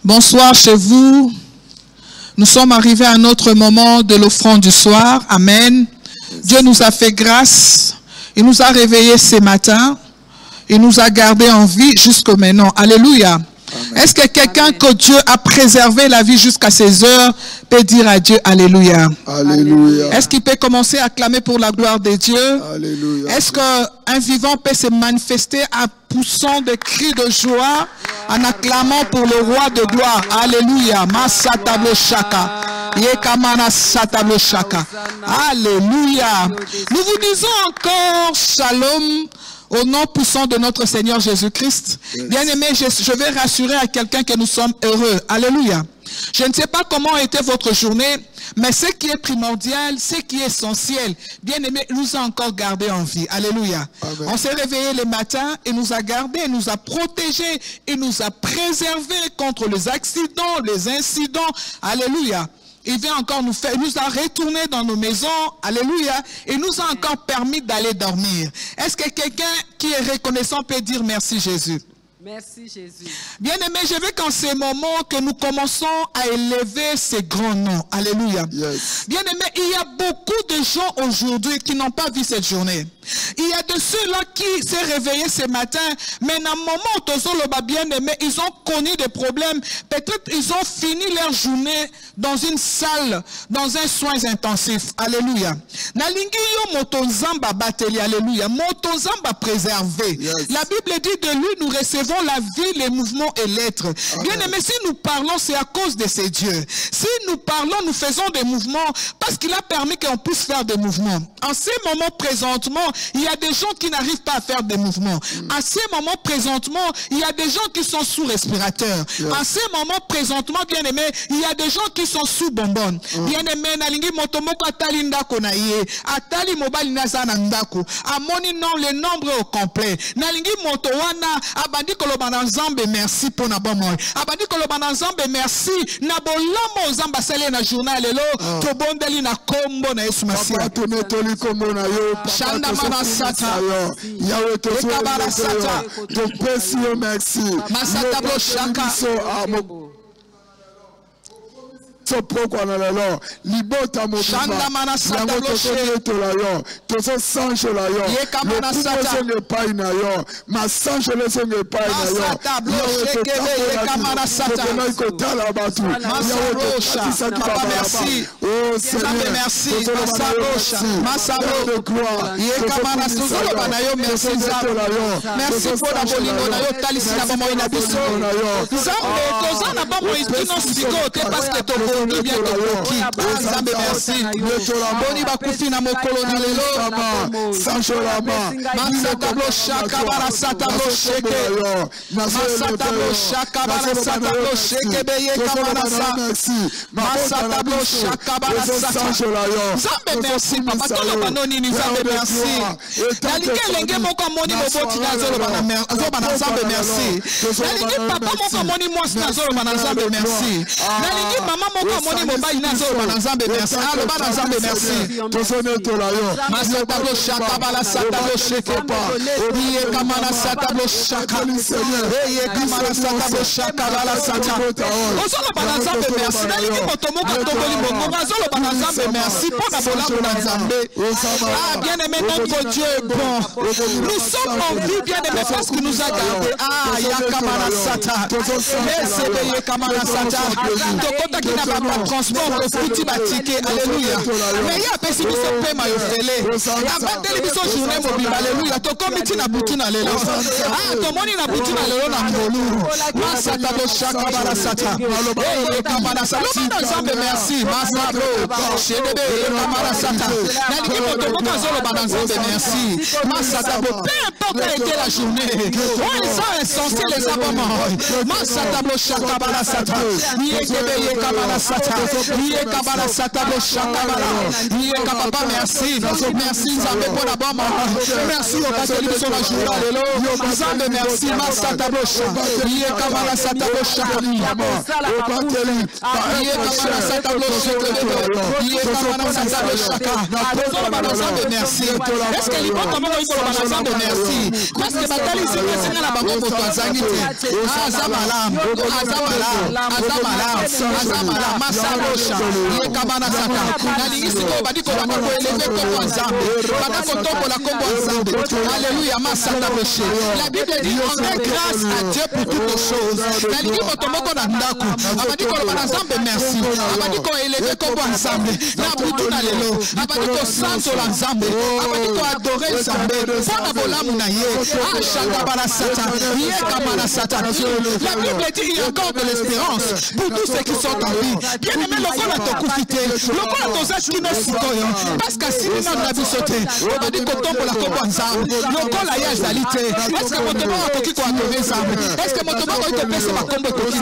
Bonsoir chez vous. Nous sommes arrivés à notre moment de l'offrande du soir. Amen. Dieu nous a fait grâce. Il nous a réveillés ce matin. Il nous a gardés en vie jusqu'au maintenant. Alléluia. Est-ce que quelqu'un que Dieu a préservé la vie jusqu'à ces heures peut dire à Dieu Alléluia? Alléluia. Est-ce qu'il peut commencer à clamer pour la gloire de Dieu? Alléluia. Est-ce qu'un vivant peut se manifester en poussant des cris de joie, en acclamant pour le roi de gloire? Alléluia. Masatable Shaka. Yekamana Satable Shaka. Alléluia. Nous vous disons encore Shalom. Au nom puissant de notre Seigneur Jésus-Christ. Yes. Bien-aimé, je vais rassurer à quelqu'un que nous sommes heureux. Alléluia. Je ne sais pas comment était votre journée, mais ce qui est primordial, ce qui est essentiel, bien-aimé, nous a encore gardés en vie. Alléluia. Amen. On s'est réveillé le matin et nous a gardés, nous a protégés et nous a préservés contre les accidents, les incidents. Alléluia. Il vient encore nous faire, nous a retourné dans nos maisons, alléluia, et nous a encore permis d'aller dormir. Est-ce que quelqu'un qui est reconnaissant peut dire merci Jésus? Merci Jésus. Bien-aimé, je veux qu'en ces moments que nous commençons à élever ces grands noms. Alléluia. Yes. Bien-aimé, il y a beaucoup de gens aujourd'hui qui n'ont pas vu cette journée. Il y a de ceux-là qui s'est réveillés ce matin, mais dans le moment où ils bien-aimé, ils ont connu des problèmes. Peut-être ils ont fini leur journée dans une salle, dans un soin intensif. Alléluia. Alléluia. Préservé. Yes. La Bible dit de lui, nous recevons la vie, les mouvements et l'être. Bien-aimé, si nous parlons, c'est à cause de ces dieux. Si nous parlons, nous faisons des mouvements parce qu'il a permis qu'on puisse faire des mouvements. En ces moments présentement, il y a des gens qui n'arrivent pas à faire des mouvements. En ces moments présentement, il y a des gens qui sont sous respirateur. En ces moments présentement, bien-aimé, il y a des gens qui sont sous bonbonne. Bien-aimé, nalingi motomoko atali ndako na ye, atali mobali naza na ndako, amoni non le nombre au complet. Nalingi moto wana abandi koloba na Nzambe merci pour na bomoy. Abandi koloba na Nzambe merci na bolamo Nzamba sele na journal lelo to bondeli na kombo na Yesu Masiya. Papa tonetoli kombo na yo. Shanda manasata. Yawe to Ekabarasata. to pesi yo merci. Masata blo shaka. Pourquoi nous allons libota mon Manasata to la yo to so sanche la yo le ne pas na yo ma sanche le so ne pas na yo Masata blo shekele Ekamarasata. Papa merci. Oh Seigneur merci. Masabosha Masabo gloire Ekamarasata banayo merci merci pour la bolingo na yo talisi na bomo ina biso Nzambe tozana bomo itino siko te parce que to boni bien to Nzambe merci boni bakufi na mokolo na lelo sancho lama Masata blo shaka barasata blo sheke Masata blo shaka barasata blo sheke beye kamarasa Masata blo shaka barasata Nzambe merci papa tolo banoni Nzambe merci Nalingi lenge moko moni moboti na zolo bana Nzambe merci Nalingi papa moko moni mwasi na zolo bana Nzambe merci Nalingi mama moko moni mobali na zolo bana Nzambe merci alo bana Nzambe merci tosone to la yo Masata blo shaka barasata blo sheke pa iye kamana sata blo shaka iye kamana sata blo shaka barasata ozolo bana Nzambe merci Nalingi moto moko toboli bongo azolo bana Nzambe merci pour na bolako na Nzambe. Ah, bien-aimé, notre Dieu est bon. Nous sommes en vie, bien-aimé, parce qu'il nous a gardés. Ah, Yakamana Sata. Recevez Yakamana Sata. Tokota qui n'a pas de transport, le petit batiqué. Alléluia. Mais il y a personne qui se paie maillot fêlé. Abatez les bisous journée mobile. Alléluia. Tokomiti na boutina lelo. Ah, tomoni na boutina lelo na mbolu. Masata bo shaka bara sata. Yakamana Sata. L'homme d'Ensemble, merci. Masabro. Chédebe Yakamana Sata. Nalingi moto moko zolo bana Nzambe merci. Masata bo peu importe quelle était la journée. Oh, ils sont essentiels les aboments. Masata bo shaka bara sata. Yekebe Yakamana Sata. Kabala Sata Boshakabala. Papa, merci. Merci Nzambe pour la bonne maman. Merci au catholique sur la journée. Nzambe merci. Masata Bosha. Kabala Sata Boshakabala. Kabala Sata Boshakabala. Merci. Est-ce que l'Ibo comment il faut le Nzambe merci? Parce que Batali c'est la banque pour toi Zangite. Azamala. Masabosha. Kabala Sata. Alléluia, la Bible dit on est grâce à Dieu pour toutes les choses. Merci. La Bible dit il y a encore de l'espérance pour tous ceux qui sont en vie. Bien aimé, le corps a tout profité. Le corps a tout parce que si nous n'avons sauté, on va dire qu'on tombe pour la combo ensemble. Le col a y'a alité. Est-ce que mon tombeau a coquille quoi tomber ensemble? Est-ce que mon tombeau a été baissé ma combo coquille?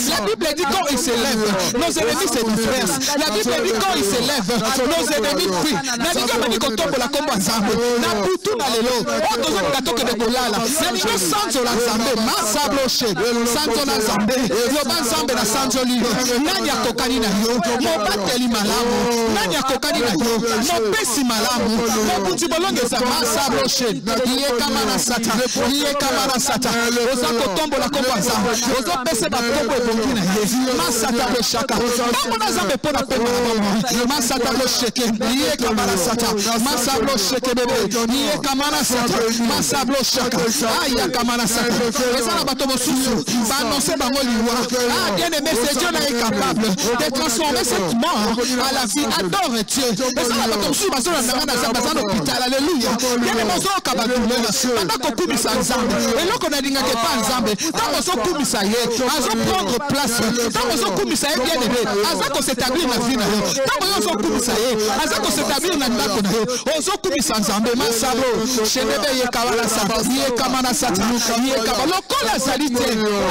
La Bible dit quand il s'élève, nos ennemis se dispersent. La Bible dit quand il s'élève, nos ennemis fuient. La Bible dit qu'on tombe pour la combo ensemble. Na boutou na lelo. On doit nous gâteau que de bolala. La Bible santo la zambe, massa bloché, santo la zambe. Le ban zambe la santo libre. Nani a kokani na yo, mo bateli malamu. Nani a kokani na yo, mo pesi malamu. Mo buti bolonge za massa bloché. Iye kamana sata, iye kamana sata. Oza kotombo la kombo zambe. Oza pese ba kombo ebongi na ye. Massa ta blochaka. Kombo na zambe pona pema na mama. Massa ta blocheke. Iye kamana sata. Massa blocheke bebe. Iye kamana sata. Massa blochaka. Aya kamana sata. Eza na bato mosusu. Ba annoncer bango liwa. Ah bien aimé, c'est Dieu là est capable de transformer cette mort à la vie. Adore Dieu. Eza na bato mosusu basona na zamba za l'hôpital. Alléluia. Bien aimé, mozo kabakulera. Pendant qu'on kumisa nzambe. Et là qu'on a dit que pas nzambe. Tant mozo kumisa ye. Azo prendre place. Tant mozo kumisa ye bien aimé. Azo qu'on s'établit na vie na yo. Tant mozo kumisa ye. Azo qu'on s'établit na ndako na yo. Ozo kumisa nzambe. Masabo. Chenebe ye kawala sata. Ye kamana sata. Ye kabalo. Lokola salite.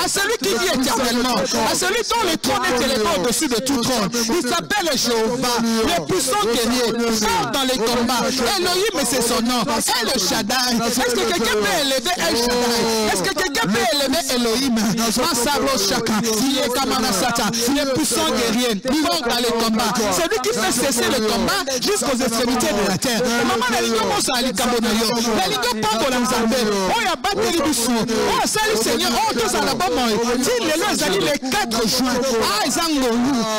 À celui qui vit éternellement. À celui dont le trône est élevé au-dessus de tout trône. Il s'appelle Jéhovah. Le puissant guerrier. Fort dans les combats. Elohim c'est son nom. El Shaddai. Est-ce que quelqu'un peut élever El Shaddai? Est-ce que quelqu'un peut élever Elohim? Masabo Shaka. Ye kamana sata. Le puissant guerrier. Fort dans les combats. Celui qui fait cesser le combat jusqu'aux extrémités de la terre. Maman na lingo mosa ali kabonayo. Na lingo pambo la nzambe. Oh ya bateri bisu. Oh sali Seigneur. Oh tous à la bonne main. Dis les lois ali les 4 juin. Ah izango.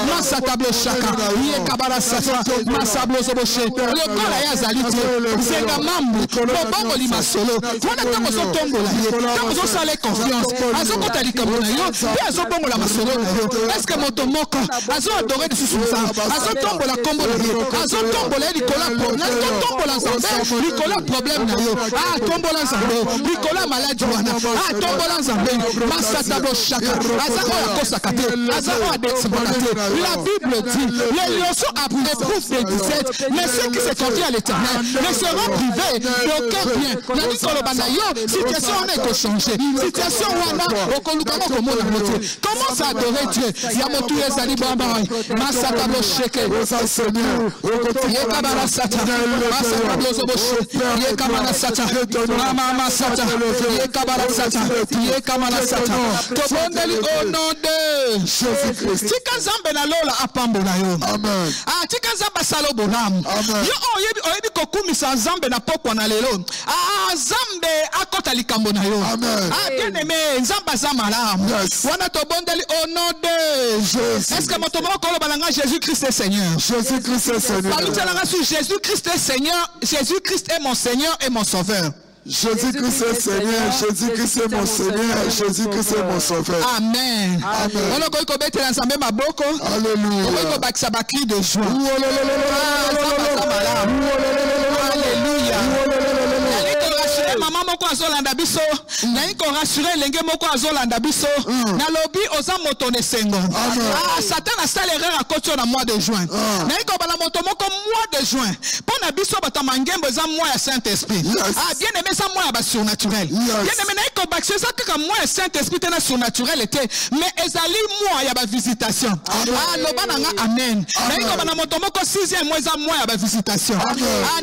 Masa tablo shaka. Ye kabara sata. Masablo zoboche. Le kola ya zalite. Zenga mambu. Le bongo lima solo. Wana tango so tombo la ye. Tango so sale confiance. Azo kota li kabonayo. Pe azo bongo la masolo na yo. Est-ce que moto moko azo adorer de susuza. Azo tombo la combo na yo. Azo tombo la Nicolas problème. Tombo la nzambe. Nicolas problème na yo. Ah tombo la nzambe. Nicolas maladie wana. Ah tombo la nzambe. Masata bo shaka. Aza oya kosa kate. Aza oya dexibonate. La Bible dit les lions éprouve des 17. Mais ceux qui se confient à l'Éternel ne seront privés d'aucun bien. Nani kolobana yo situation on est changé. Situation wana okolukamo komona moto. Comment ça adorer Dieu? Yamotu ezali bamba. Masata bo sheke. Ye kabara sata. Masata bo zoboche. Ye kabara sata. Mama sata. Ye kabara sata. Ye kabara sata. Tobondeli au nom de Jésus-Christ. Tika zambe na lola apambo na yo. Amen. Ah tika zamba salo bonamu. Yo oyebi kokumisa zambe na pokwa na lelo. Ah zambe akota likambo na yo. Amen. Ah bien aimé nzamba zamalamu. Wana tobondeli au nom de Jésus. Est-ce que moto moko lo balanga Jésus-Christ est Seigneur? Jésus-Christ est Seigneur. Balutela sur Jésus-Christ est Seigneur. Jésus-Christ est mon Seigneur et mon Sauveur. Jésus-Christ est Seigneur, Jésus-Christ est mon Seigneur, Jésus-Christ est mon Sauveur. Amen. Amen. Alléluia. Alléluia. maman moko azolanda biso na iko rassurer lenge moko azolanda biso na lobi oza moto nesengo Satan a sale erreur à côté na mois de juin na iko bana moto moko mois de juin pona biso bata mangembo za mois ya Saint-Esprit bien aimé ça mois ya surnaturel bien aimé na iko baxé ça que mois ya Saint-Esprit na surnaturel était mais ezali mois ya ba visitation loba nanga amen na iko bana moto moko 6e mois za mois ya ba visitation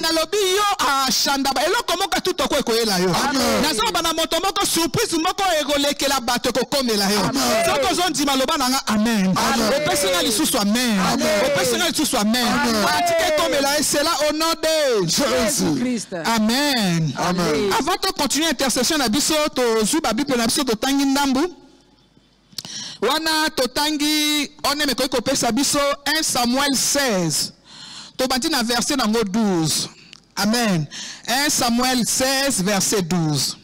na lobi yo shanda ba eloko moko tout ko ekoyela yo nazo bana moto moko surprise moko egolekela bato ko komela yo soko zondima loba nanga amen opesina lisusu amen opesina lisusu amen atike komela c'est là au nom de Jésus amen avant de continuer intercession na biso to zuba bible na biso to tangi ndambu wana to tangi oneme ko pesa biso 1 Samuel 16 to bandi na verset nango 12 amen 1 Samuel 16 verset 12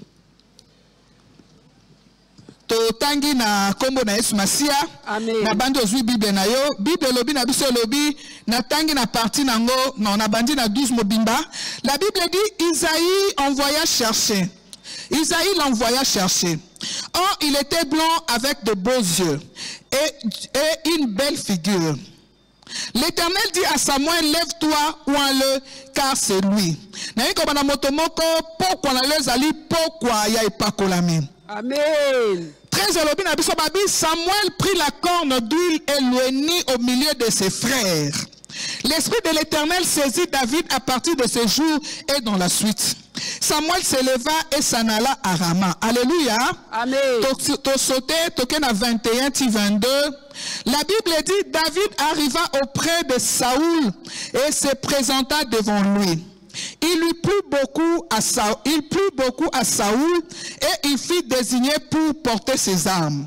to tangi na kombo na Yesu Masia na bandi ozwi bible na yo bible lobi na biso lobi na tangi na partie nango na bandi na 12 mobimba la Bible dit Isaïe envoya chercher Isaïe l'envoya chercher. Or il était blanc avec de beaux yeux et une belle figure. L'Éternel dit à Samuel, lève-toi, ouin-le, car c'est lui. Amen. 13 Samuel prit la corne d'huile et l'oignit au milieu de ses frères. L'esprit de l'Éternel saisit David à partir de ce jour et dans la suite. Samuel se leva et s'en alla à Rama. Alléluia. Amen. To sauté, token à 21-22. La Bible dit, David arriva auprès de Saoul et se présenta devant lui. Il plut beaucoup à Saoul et il fut désigné pour porter ses armes.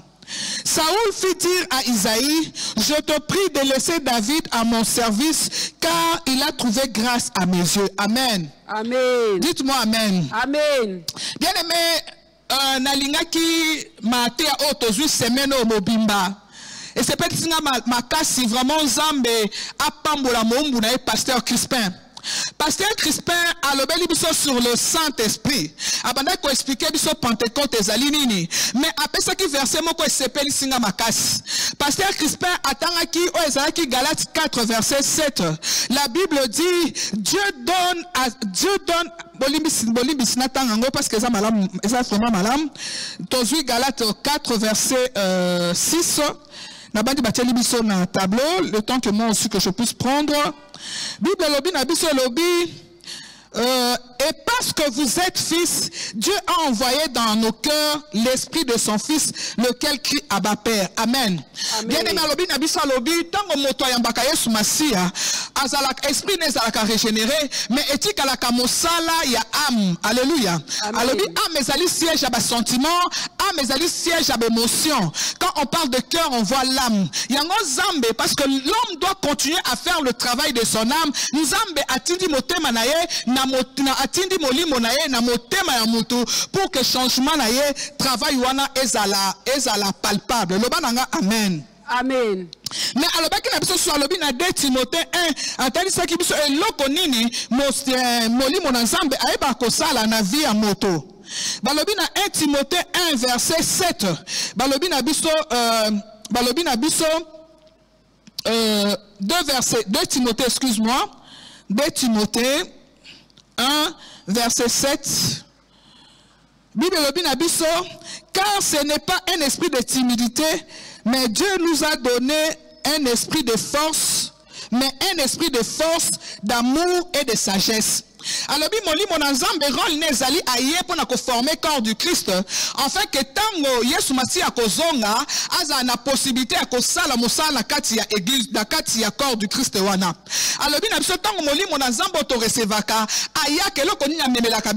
Saoul fit dire à Isaïe, je te prie de laisser David à mon service, car il a trouvé grâce à mes yeux. Amen. Amen. Dites-moi amen. Amen. Bien aimé, nalingaki mate a otozui semaine au mobimba. Et c'est peut-être ma kasi vraiment zambe a pambola mombu na pasteur Crispin. Pasteur Crispin a lobeli biso sur le Saint-Esprit. Abanda ko expliquer biso Pentecôte ezali nini. Mais après ça qui verset moko sepeli singa makasi. Pasteur Crispin atangaki o ezalaki Galates 4 verset 7. La Bible dit Dieu donne bolimbisi natangango parce que ça malam ça vraiment malam. Tozui Galates 4 verset 6. Nabandi bateli biso na tableau le temps que moi aussi que je puisse prendre. Bible lobi na biso lobi et parce que vous êtes fils, Dieu a envoyé dans nos cœurs l'esprit de son fils, lequel crie Abba Père. Amen. Bien aimé lobi na biso lobi tango moto yambaka Yesu Masia azalaka esprit nezalaka régénéré mais etika la kamosala ya âme. Alléluia. Alobi âme ezali siège à bas sentiment, âme ezali siège à émotion. Quand on parle de cœur, on voit l'âme. Yango zambe parce que l'homme doit continuer à faire le travail de son âme. Nzambe atindi motema na ye na atindi molimo na ye na motema ya mutu pour que changement na ye travail wana ezala palpable. Loba nanga amen. Amen. Mais alobaki na biso sur alobi na 2 Timothée 1 atali saki biso eloko nini molimo na Nzambe ayeba kosala na vie ya moto. Balobi na 1 Timothée 1 verset 7. Balobi na biso 2 Timothée, excuse-moi. 2 Timothée 1 verset 7. Bible lobi na biso, car ce n'est pas un esprit de timidité, mais Dieu nous a donné un esprit de force, mais un esprit de force, d'amour et de sagesse. Alors, molimo na Nzambe rôle nezali aye pona ko former corps du Christ, afin que tango Yesu Masia kozonga aza na possibilité ya kosala mosala kati ya église na kati ya corps du Christ wana. Alors bina biso tango molimo na Nzambe to recevaka aya keloko nini amemelaka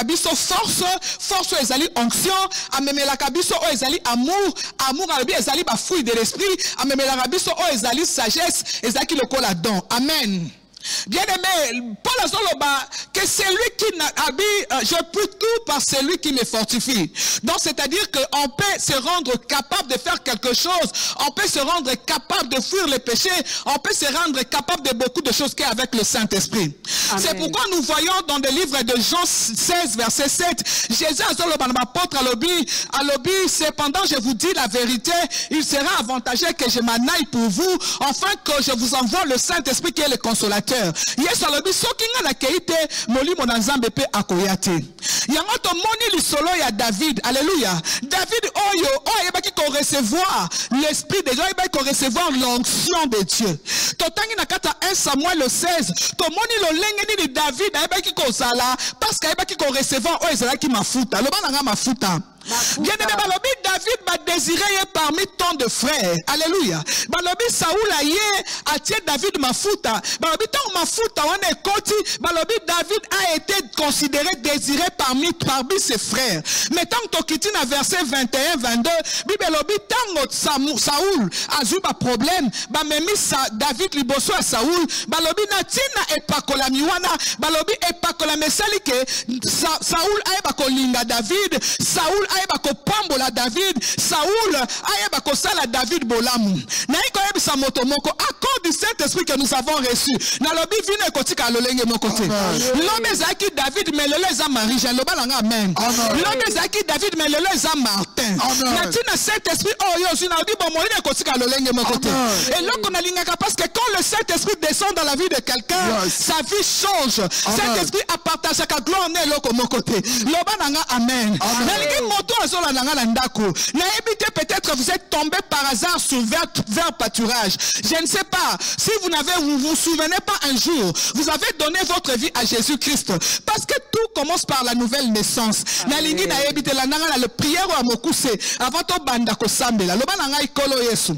biso force ezali onction, amemelaka biso o ezali amour alobi ezali ba fruit de l'esprit, amemelaka biso o ezali sagesse, ezali lokola don. Amen. Bien aimé, Paul Azoloba, que c'est lui qui habille, je peux tout par celui qui me fortifie. Donc c'est-à-dire qu'on peut se rendre capable de faire quelque chose, on peut se rendre capable de fuir les péchés, on peut se rendre capable de beaucoup de choses qu'avec le Saint-Esprit. C'est pourquoi nous voyons dans le livre de Jean 16, verset 7, Jésus Azoloba, l'apôtre Alobi, cependant je vous dis la vérité, il sera avantageux que je m'en aille pour vous, afin que je vous envoie le Saint-Esprit qui est le consolateur. Yes, alobi soki nga na keite molimo na nzambe pe akoyate. Yango to moni lisolo ya David. Alléluia. David oyo yebaki ko recevoir l'esprit de Dieu, yebaki ko recevoir l'onction de Dieu. Totangi na kata 1 Samuel 16, to moni lo lengeni ni David yebaki ko sala parce que yebaki ko recevoir ezalaki mafuta. Loba na nga mafuta. Bien aimé, balobi David va désirer parmi tant de frères. Alléluia. Balobi Saoul a yé atie David mafuta. Balobi tant mafuta on est koti. Balobi David a été considéré désiré parmi ses frères. Mais tant que tu na verset 21-22, balobi tant Saoul a eu un problème. Ba memi David liboso a Saoul. Balobi natina epakola miwana. Balobi epakola mesali ke Saoul a epakolinga David. Saoul aeba ko pambola David, Saoul aeba ko sala David bolamu. Na iko yebisa moto moko à cause du Saint-Esprit que nous avons reçu. Na lobi vino kotika lolenge moko te. Lobe zaki David melele za Marie, je loba langa amen. Lobe zaki David melele za Martin. Na tina Saint-Esprit yo si na lobi bon molene kotika lolenge moko te. Et loko na lingaka parce que quand le Saint-Esprit descend dans la vie de quelqu'un, sa vie change. Saint-Esprit a partagé ka gloire ne loko moko te. Loba langa amen. Peut-être vous êtes tombé par hasard sur vert pâturage. Je ne sais pas si vous vous souvenez pas un jour, vous avez donné votre vie à Jésus-Christ. Parce que tout commence par la nouvelle naissance. Le prière à Mokuse avant to banda ko sambela. Loba na ngai kolo Yesu.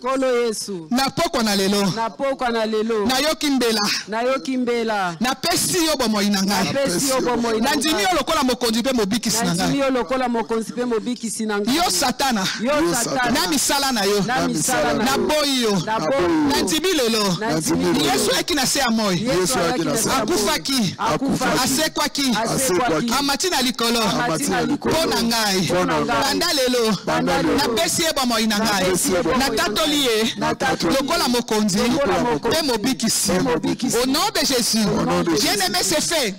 Kolo Yesu. Na poko na lelo. Na poko na lelo. Na yokimbela. Na yokimbela. Na pesi yo bomo inanga. Na pesi yo bomo inanga. Na ndimi yo lokola mokonzi pe mobiki sinanga. Na ndimi yo lokola mokonzi pe mobiki sinanga. Yo satana. Yo satana. Na misala na yo. Na misala na yo. Na boyi yo. Na boyi. Na ndimi lelo. Na ndimi. Yesu eki na se amoy. Yesu eki na se amoy. Akufaki. Akufaki. Asekwaki. Asekwaki. Amatina likolo. Amatina likolo. Pona ngai. Pona ngai. Banda lelo. Banda lelo. Na pesi e bomo inanga. Na tatoliye. Lokola mokonzi pe mobikisi. Au nom de Jésus. Bien aimé, c'est fait.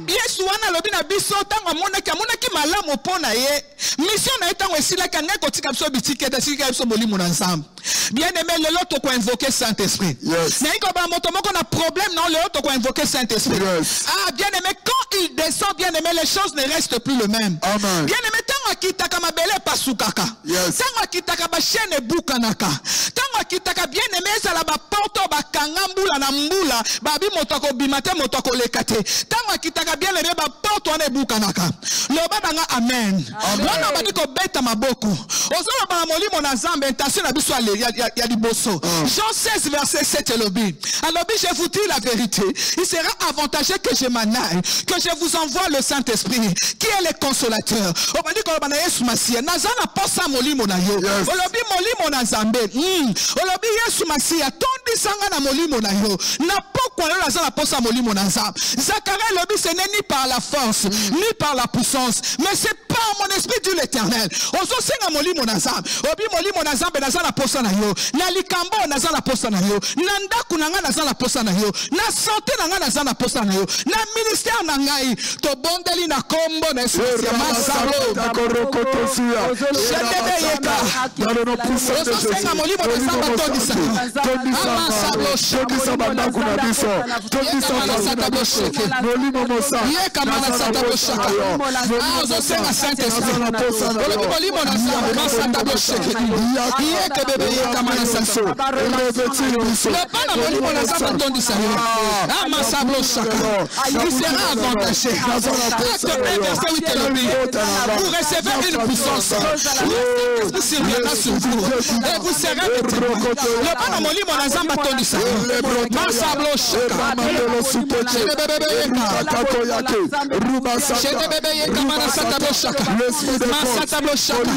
Yesu wana lobi na biso tango amonaki malamu pona ye mission na tango esila kanga kotika biso bitike ta sika biso bolimo na nzambe. Bien aimé, lelo to ko invoquer Saint-Esprit. Na iko ba moto moko na problème na lelo to ko invoquer Saint-Esprit. Ah bien aimé, quand il descend, bien aimé, les choses ne restent plus le même. Bien aimé, tango akitaka mabele pasukaka. Tango akitaka ba chaîne bukanaka. Tango akitaka bien aimé za la ba porto ba kangambula na mbula ba bi motoko bimate motoko lekate. Tango akitaka bien aimé ba porto ane bukanaka. Loba banga amen. Wana ba diko beta maboko. Ozola ba molimo na nzambe intention na biso ya liboso. Jean 16 verset 7 lobi. Alobi, je vous dis la vérité, il sera avantageux que je m'en aille, que je vous envoie le Saint-Esprit qui est le consolateur. Obandi ko bana Yesu Masia nazana posa molimo na yo. Olobi molimo na nzambe. Olobi Yesu Masia tondi sanga na molimo na yo. Na pokwa yo nazana posa molimo na nzambe. Zacharie lobi, ce n'est ni par la force ni par la puissance, mais c'est par mon esprit de l'Éternel. Ozo senga molimo na nzambe. Obi molimo na nzambe nazana posa na yo. Na likambo nazana posa na yo. Na ndaku na nga nazana posa na yo. Na santé na nga nazana posa na yo. Na ministère na ngai to bondeli na kombo na Yesu ya masalo. Shetebe yeka. Ozo senga molimo na nzambe tondisa. Amasalo shekisa bandaku na biso. Tondisa bandaku sheke. Molimo mosa. Yeka manasata boshaka. Ozo senga Saint-Esprit. Molimo na nzambe masata bosheke. Yeka bebe yeka manasasa. Le pana molimo na nzambe tondisa yo. Amasalo shaka. Il sera avantagé. Acte 1 verset 8 lobi. Vous recevez une puissance. Vous servira sur vous. Et vous serez des témoins. Le bana molimo na nzamba tondisa. Masablo shaka. Shede bebe yeka mana satablo shaka. Masatablo shaka.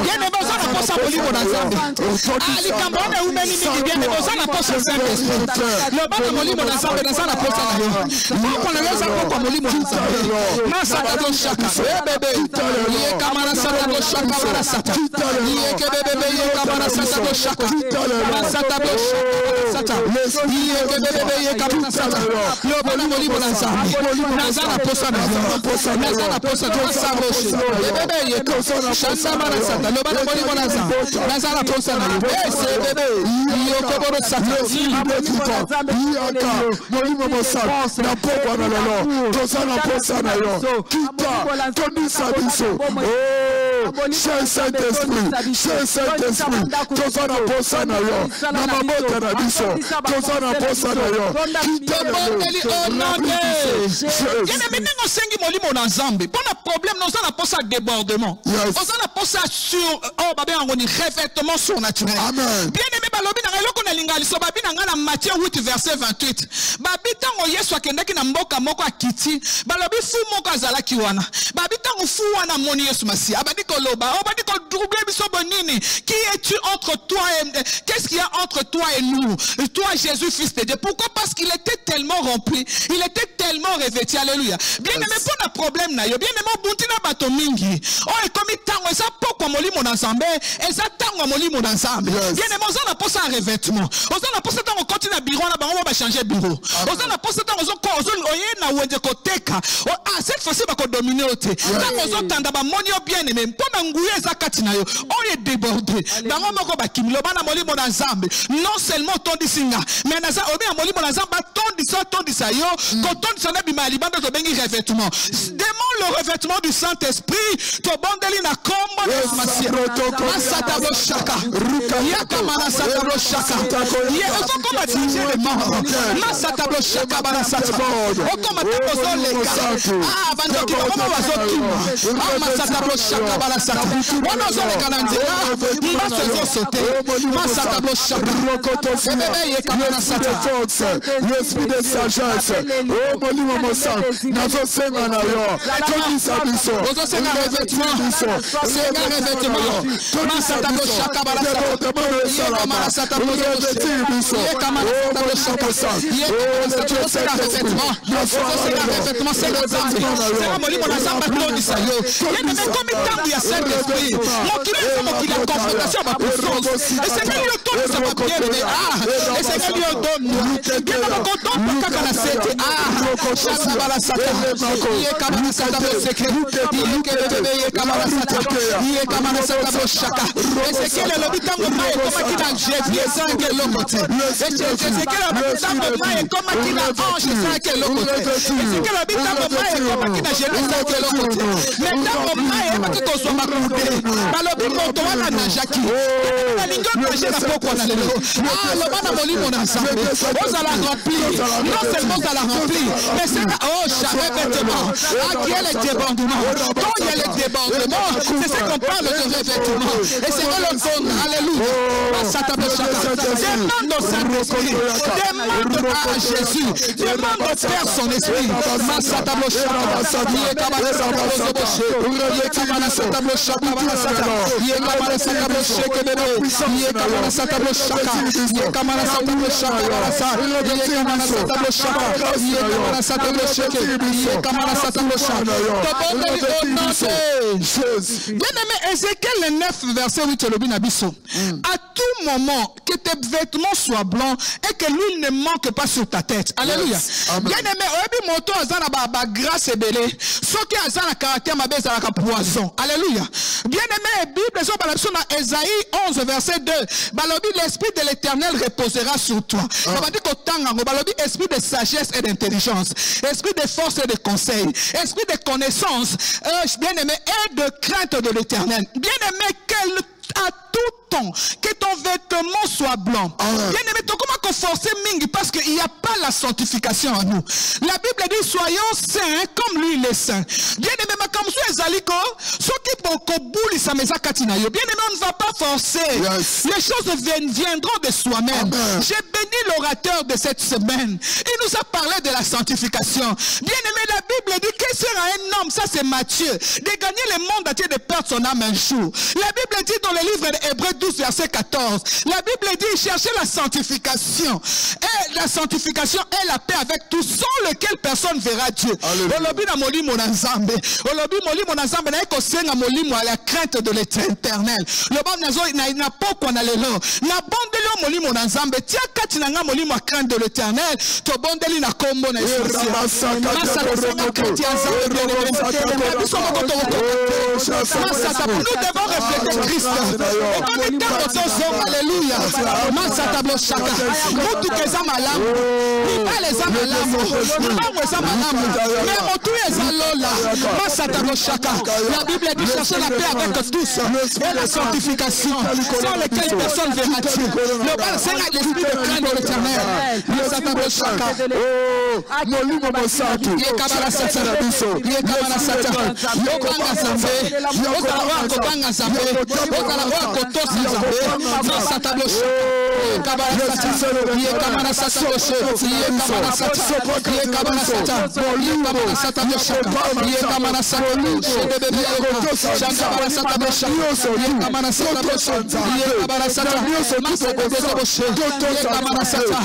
Yene boza na posa molimo na nzamba. Ali kambone umeni mingi yene boza na posa nzamba. Le bana molimo na nzamba na nzamba posa na yo. Poko na yoza poko molimo na nzamba. Masatablo shaka. Bebe yeka mana satablo shaka mana sata. Yeke bebe yeka mana satablo shaka. Masatablo shaka. Yeke bebe yeka mana sata. Le bana molimo na nzamba. Na nzamba posa na yo. Na nzamba posa na nzamba. Bebe yeka shanda mana sata. Le bana molimo na nzamba. Na nzamba posa na yo. Ese bebe yoko boro sata. Yaka molimo mosata. Na poko na lolo. Tosa na posa na yo. Kita tondisa biso. Cher Saint-Esprit, cher Saint-Esprit, toza na posa na yo, na mabota na biso, toza na posa na yo. Tobondeli onande. Yene menengo sengi molimo na nzambe. Bona problème nous na posa débordement. Oza na posa sur babe ngoni revêtement surnaturel. Amen. Bien aimé balobi na eloko na lingali so babi na ngana Matthieu 8 verset 28. Babi tango Yesu akendaki na mboka moko akiti, balobi fu moko azalaki wana. Babi tango fu wana moni Yesu Masia. Abadi koloba, abadi ko doubler biso bonini. Qui es-tu entre toi et qu'est-ce qu'il y a entre toi et nous? Toi Jésus fils de Dieu. Pourquoi? Parce qu'il était tellement rempli, il était tellement revêtu. Alléluia. Bien aimé pour le problème na yo, bien aimé buntina bato mingi. Oh et comme tango ça poko molimo na nzambe, et ça tango molimo na nzambe. Bien aimé on a posé un revêtement. On a posé tango continue na bureau na bango va changer bureau. On a posé tango on oye na wende koteka. Ah cette fois-ci va ko dominer ote. Tango on tanda ba moni bien aimé. Pona nguye za katina yo. On est débordé. Bango moko ba kimilo bana molimo na nzambe. Non seulement tondi singa, mais na za obi molimo na nzamba tondi sa yo, ko tondi sa na bimali bando to bengi revêtement. Demande le revêtement du Saint-Esprit. To bondeli na kombo na masia. Masata bo shaka. Yaka mana sata bo shaka. Ye oko koma tije le mort. Masata bo shaka bana sata. Oko mata bozo leka. Ah bando ki koma wazo kima. Ah masata bo shaka bana sata. Wana zo leka na nzela. Mbaso zo sote. Masata bo shaka. Bebe ye kama sata. L'esprit de sagesse. Oh molimo mosaka. Nazo senga na yo. Tondi sabiso. Ozo senga revêtement. Senga revêtement. Masata bo shaka bana sata. Ye kama sata bo shaka. Ye kama sata bo shaka. Ye kama sata bo shaka revêtement. Ozo senga revêtement senga nzambe. Senga molimo na nzamba tondi sa yo. Ye neme komi tangu ya Saint-Esprit. Mokile somo kila confrontation ba puissance. Et c'est que yo tondi sa ba bien aimé. Ah, et c'est que yo donne. Bien na ko don kaka na sete. Ah, shaka bala sata. Ye kama sata bo seke. Ye kebe ye kama sata. Ye kama sata bo shaka. Et c'est que le lobi tango mai koma kina Jésus sangue lokote. Et c'est que le lobi tango mai koma kina ange sangue lokote. Et c'est que le lobi tango mai koma kina Jésus sangue lokote. Mais tango mai ba ko so makude. Ba lobi moto wana na jaki. Na lingo na jeka poko na lelo. Ah, le bana molimo na nzambe. Oza la remplir. Non seulement ça la remplir, mais c'est oh jamais vêtement. Ah, qui est le débordement? Quand il y a le débordement, c'est ce qu'on parle de revêtement. Et c'est que le son, alléluia. Demande au Saint-Esprit, demande à Jésus, demande au Père son esprit. Bien-aimé, Ézéchiel le 9 verset 8 à tout moment que tes vêtements soient blancs et que l'huile ne manque pas sur ta tête. Alléluia. Bien-aimé, oyebi moto azana ba grâce ebele soki azana caractère mabe ezalaka poison. Alléluia. Bien-aimé, Bible so balabso na Ésaïe 11 verset 2 balobi l'esprit de l'Éternel reposera sur toi. Babadi ko tanga ngo balobi esprit de sagesse et d'intelligence, esprit de force et de conseil, esprit de connaissance, bien-aimé, et de crainte de l'Éternel. Bien-aimé, à tout temps que ton vêtement soit blanc. Bien aimé, comment forcer mingi parce qu'il n'y a pas la sanctification en nous. La Bible dit soyons saints comme lui il est saint. Bien aimé, mais comme ça ezaliko soki bokobuli sa meza katina yo. Bien aimé, on ne va pas forcer. Yes. Les choses viendront de soi-même. J'ai béni l'orateur de cette semaine. Il nous a parlé de la sanctification. Bien aimé, la Bible dit que sera un homme, ça c'est Matthieu, de gagner le monde entier, de perdre son âme un jour. La Bible dit dans le livre d'Hébreux 12 verset 14, la Bible dit cherchez la sanctification. Et la sanctification est la paix avec tous, sans lequel personne verra Dieu. Olobi na molimo na nzambe. Olobi molimo na nzambe na eko senga molimo à la crainte de l'éternel. Loba nazo na poko na lelo. Na bondeli molimo na nzambe. Tia kati na nga molimo à crainte de l'éternel. To bondeli na kombo na Yesu. Nous devons refléter Christ. Alléluia. Masata blochaka. Mutu keza malamu. Ibale za malamu. Mbango za malamu. Mais motu eza lola. Masata blochaka. La Bible dit chercher la paix avec tous et la sanctification sans lesquelles personne verra Dieu. Le bal c'est l'esprit de crainte de l'éternel. Masata blochaka. Molimo mosatu. Yekabara sata. Yekabara sata. Yokanga zambe. Yokalawa kotanga zambe. Yokalawa kotosa zambe. Masata blochaka. Yekabara sata. Yekabara sata blochaka. Yekabara sata. Yekabara sata. Yekabara sata blochaka. Yekabara sata blochaka. Yekabara sata blochaka. Yekabara sata blochaka. Yekabara sata. Yekabara sata.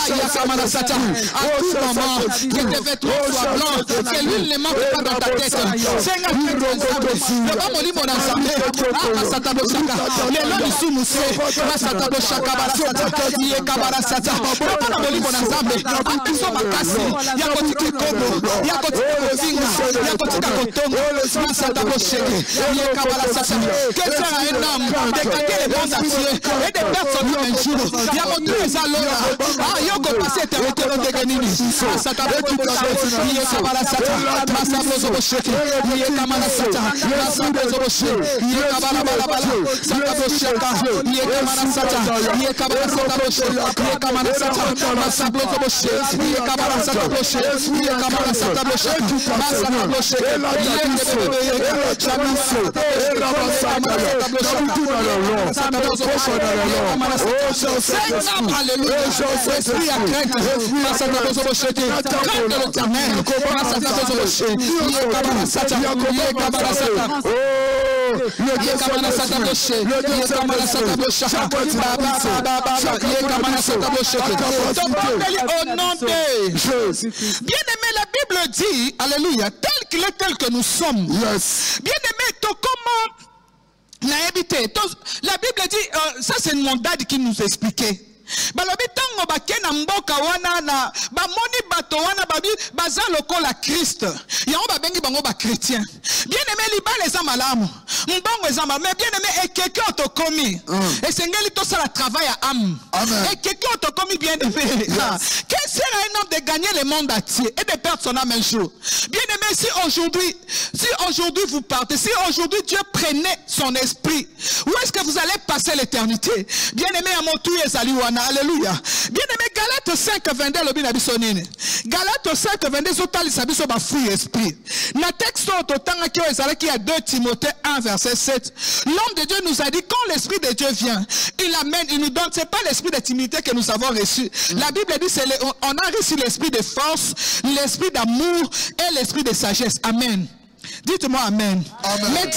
Yekabara sata. À tout moment, que tes vêtements soient blancs, que l'huile ne manque pas dans ta tête. Seigneur, le bas molimo na nzambe. Ah, masata blochaka. Le nom du soumoussé. Masata blochaka barasata. Yekabara sata. Le bas molimo na nzambe. Akiso makasi. Yakotika kobo. Yakotika kozinga. Yakotika kotongo. Masata blochaka. Yekabara sata. Que sera un homme de gagner le monde entier et de perdre son âme un jour. Yakotika ezalola. Ah, yoko passé terre de Ganini. Masata blochaka. Yekabara sata. Masablo blochaka. Yekabara sata. Masablo blochaka. Yekabara balabala. Sata blochaka. Yekabara sata. Yekabara sata blochaka. Yekabara sata. Masablo blochaka. Yekabara sata blochaka. Yekabara sata blochaka. Masablo blochaka. Alléluia. Esprit à crainte. Masablo blochaka. Crainte de l'éternel. Masablo blochaka. Yekabara sata. Yekabara sata. Yekabara sata blochaka. Yekabara sata blochaka. Au nom de bien-aimé, la Bible dit, alléluia, tel qu'il est, tel que nous sommes. Yes. Bien-aimé, comment la Bible dit, ça c'est mon dad qui nous expliquait. Balobi tango bakena mboka wana na bamoni bato wana babi baza lokola Christ yango babengi bango ba chrétien. Bien aimé libala eza malamu mbongo eza malamu, mais bien aimé et quelqu'un to komi et sengeli to sala travail à âme et quelqu'un to komi bien aimé. Quel sera un homme de gagner le monde entier et de perdre son âme un jour? Bien aimé, si aujourd'hui vous partez, si aujourd'hui Dieu prenait son esprit, où est-ce que vous allez passer l'éternité? Bien aimé, à mon tour ezaliwana. Alléluia. Bien aimé, Galates 5, 22, le bin abisonine. Galates 5, 22, sotali sabiso ba fruit esprit. Na texte ototanga ki ezala ki a 2 Timothée 1, verset 7. L'homme de Dieu nous a dit, quand l'esprit de Dieu vient, il amène, il nous donne, c'est pas l'esprit de timidité que nous avons reçu. La Bible dit, on a reçu l'esprit de force, l'esprit d'amour et l'esprit de sagesse. Amen. Dites-moi amen. Mais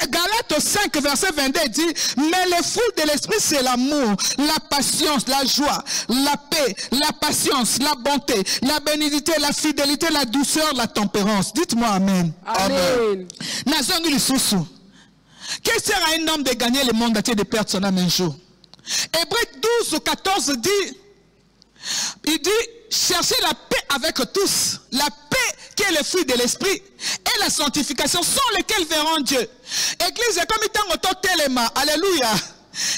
Galates 5 verset 22 dit, mais les fruits de l'esprit c'est l'amour, la patience, la joie, la paix, la patience, la bonté, la bénignité, la fidélité, la douceur, la tempérance. Dites-moi amen. Amen. Nazongi lisusu. Qu'est-ce que sera un homme de gagner le monde entier de perdre son âme un jour? Hébreux 12 14 dit, il dit, cherchez la paix avec tous. La paix qui est le fruit de l'esprit et la sanctification sans lesquels verront Dieu. Église, comme il t'a ngoto telema, alléluia.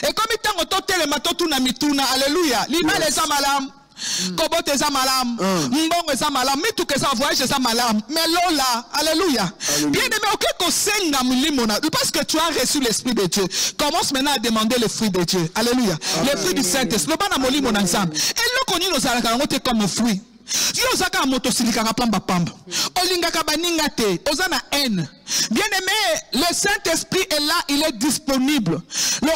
Et comme il t'a ngoto telema, totuna mituna, alléluia. Lima les amalam. Kobote eza malam, mbongo eza malam, mitu keza voyage eza malam, mais lola, alléluia. Bien aimé, ok, kosenga mulimona, parce que tu as reçu l'esprit de Dieu. Commence maintenant à demander le fruit de Dieu, alléluia. Le fruit du Saint-Esprit, le bana mulimona ensemble. Et nous connaissons nos alakarangote comme fruit. Yo zaka moto silika pamba pamba. Olinga ka baninga te, ozana haine. Bien-aimé, le Saint-Esprit est là, il est disponible. Le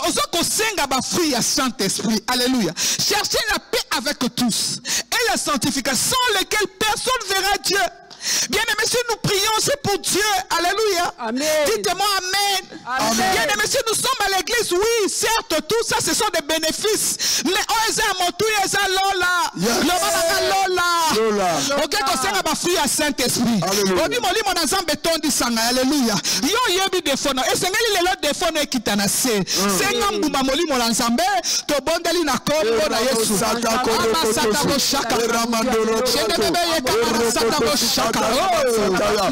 fruit à Saint-Esprit. Alléluia. Cherchez la paix avec tous et la sanctification sans lesquelles personne verra Dieu. Bien-aimés, si nous prions, c'est pour Dieu. Alléluia. Dites-moi Amen. Amen. Bien-aimés, si nous sommes à l'église, oui, certes, tout ça, ce sont des bénéfices. Mais on est à Montou, on est à Lola. Lola. Ok, qu'on sert à fruit à Saint-Esprit. On dit, mon ensemble béton dit ça. Alléluia. Yo, yebi défendre. Et c'est qu'il est là défendre qui t'en a c'est. C'est un bouma moli, mon ensemble. To bondeli na kombo na Yesu. Ama satabo shaka. Chende bebe ye kamara satabo shaka.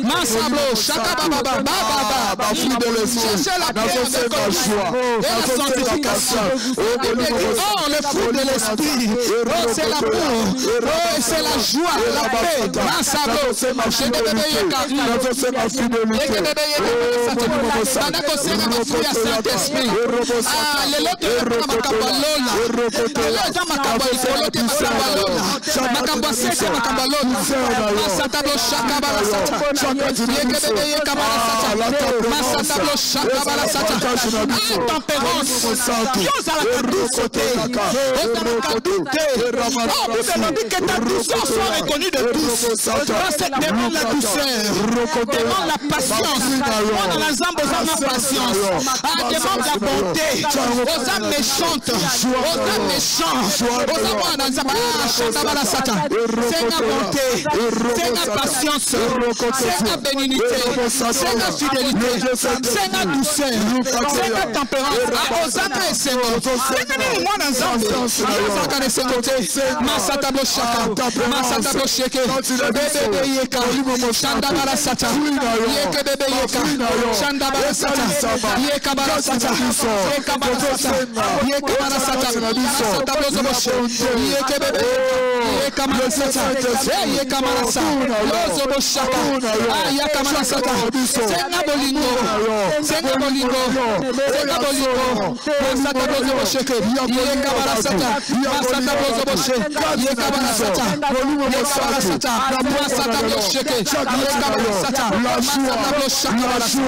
Mansablo, Chaka Baba, fruit de l'esprit, la la sanctification. Oh, le fruit de l'esprit, oh, c'est l'amour, oh, c'est la joie, la paix. Mansablo, c'est ma fidélité, c'est ma fidélité. Fruit à Saint-Esprit. Ah, les lots la patience. On a la zambe aux patience. Demande la bonté. Aux âmes méchantes. Aux âmes méchants. Aux âmes c'est la bonté. C'est la patience. C'est la bénignité. C'est la fidélité. C'est la douceur. C'est la tempérance. Aux âmes et c'est moi dans Zambie. Masatablo Shaka. Masatablo Sheke. Bébé Yeka. Chandabala Sata. Yeke bébé Yeka. Chandabala Sata. Yeka Bala Sata. Yeka Bala Sata. Yeka Bala Sata. Masatablo Zoboshe. Yeke bébé. Yeka Bala Sata. Yeka Bala Sata. Zobo Shaka. Yeka Bala Sata. Senga Bolingo. Senga Bolingo. Senga Bolingo. Masatablo Zoboshe. Yeka Bala Sata. Masatablo Zoboshe. Yeka Bala Sata. Yeka Bala Sata. Masatablo Sheke. Yeka Bala Sata. Masatablo Shaka Bala Sata.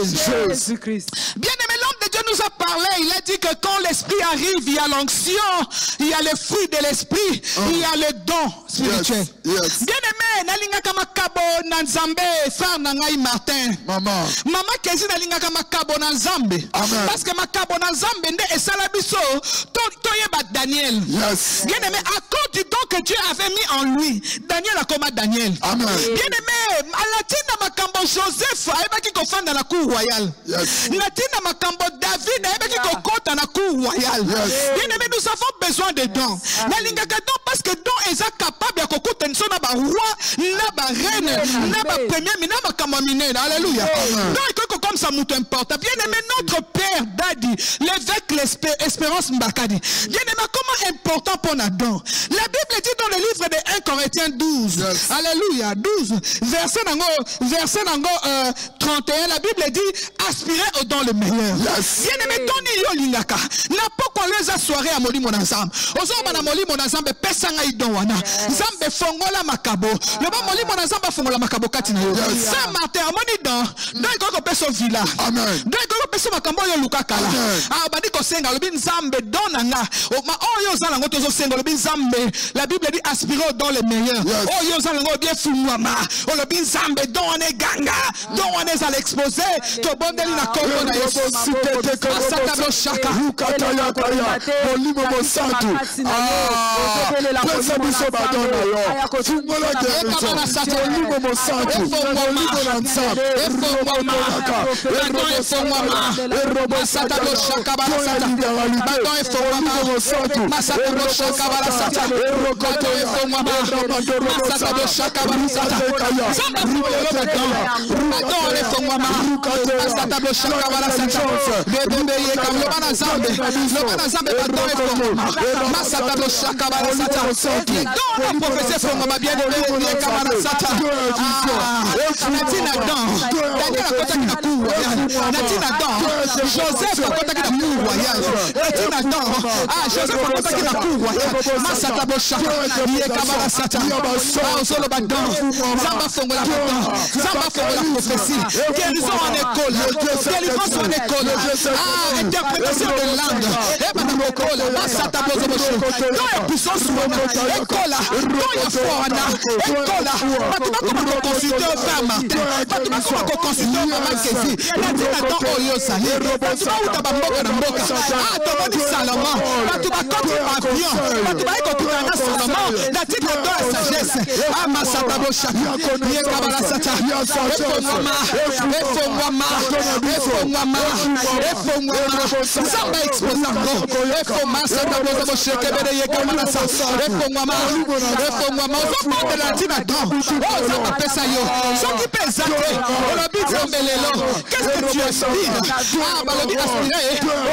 Jésus-Christ. Bien-aimé, l'homme de Dieu nous a parlé. Il a dit que quand l'esprit arrive, il y a l'onction, il y a les fruits de l'esprit, il y a les dons spirituels. Bien-aimé, nalingaka makabo na Nzambe, frère Nangai Martin. Maman kezi nalingaka makabo na Nzambe. Parce que makabo na Nzambe nde esala biso toyeba Daniel. Bien-aimé, à cause du don que Dieu avait mis en lui, Daniel a comme Daniel. Bien-aimé, alatina makambo Joseph ayebaki kofanda na cour royale. Natina makambo David ayebaki kokota na cour royale. Bien-aimé, nous avons besoin de dons. Nalingaka don parce que don est capable de kokota nso na ba roi, na ba reine, na ba premier, na makambo minene. Alléluia. Donc comme ça nous importe. Bien-aimé, notre père Dadi, l'évêque l'Espérance Mbakadi. Bien-aimé, comment important pour nos dons. La Bible dit dans le livre de 1 Corinthiens 12. Alléluia, 12 verset 31, la Bible dit aspirez au don le meilleur. Bien-aimé, Tony Yolingaka n'a pas qu'on les a soirée à Moli mon ensemble. Aux hommes Moli mon ensemble pesanga idonwana. Zambe fongola makabo. Le bon Moli mon ensemble fongola makabo katina. Saint-Martin amoni don ko peso villa. Amen. Donc ko peso makambo yo lukakala. Ah badi ko senga le bin zambe donanga. O ma oyo zala ngoto zo senga le bin zambe. La Bible dit aspirez au don le meilleur. Oyo zala ngo bien fumwama. O le bin zambe don ane ganga. Don ane za l'exposer. To bondeli na kongo na Yesu. Asatabo shaka. Lukataya kaya. Molimo mosantu. Pesa biso badona yo. Fungola gerezo. Molimo mosantu. Molimo lansab. Asatabo shaka balasata. Badon e fongwama. Masatabo shaka balasata. Badon e fongwama. Masatabo shaka balasata. Badon e fongwama. Masatabo shaka balasata. Bebe ye kam le bana zambe. Le bana zambe badon e fongwama. Masatabo shaka balasata. Les dons la prophétie fongwama bien de ye kam balasata. Natina don. Daniel akotaki na cour royale natina dan Joseph akotaki na cour royale natina dan Joseph akotaki na cour royale masata boshaka ye kabala sata solo badan zamba fongola badan zamba fongola prophétie guérison en école délivrance en école interprétation de langue école masata bozoboshi dans la puissance école dans la forana école batuma consulter femme batuma consulter mama kesi natina dan oyo sali batuma uta bamboka na mboka tomoni Salomon batuma koti avion batuma ikokuta na Salomon natina dan sagesse masata boshaka ye kabala sata Samba exposando masata bozobosheke bere ye kabala sata refongwama ozopande la ntina dan ozanga pesa yo soki pesa te olobi nzambelelo qu'est-ce que tu aspires balobi aspire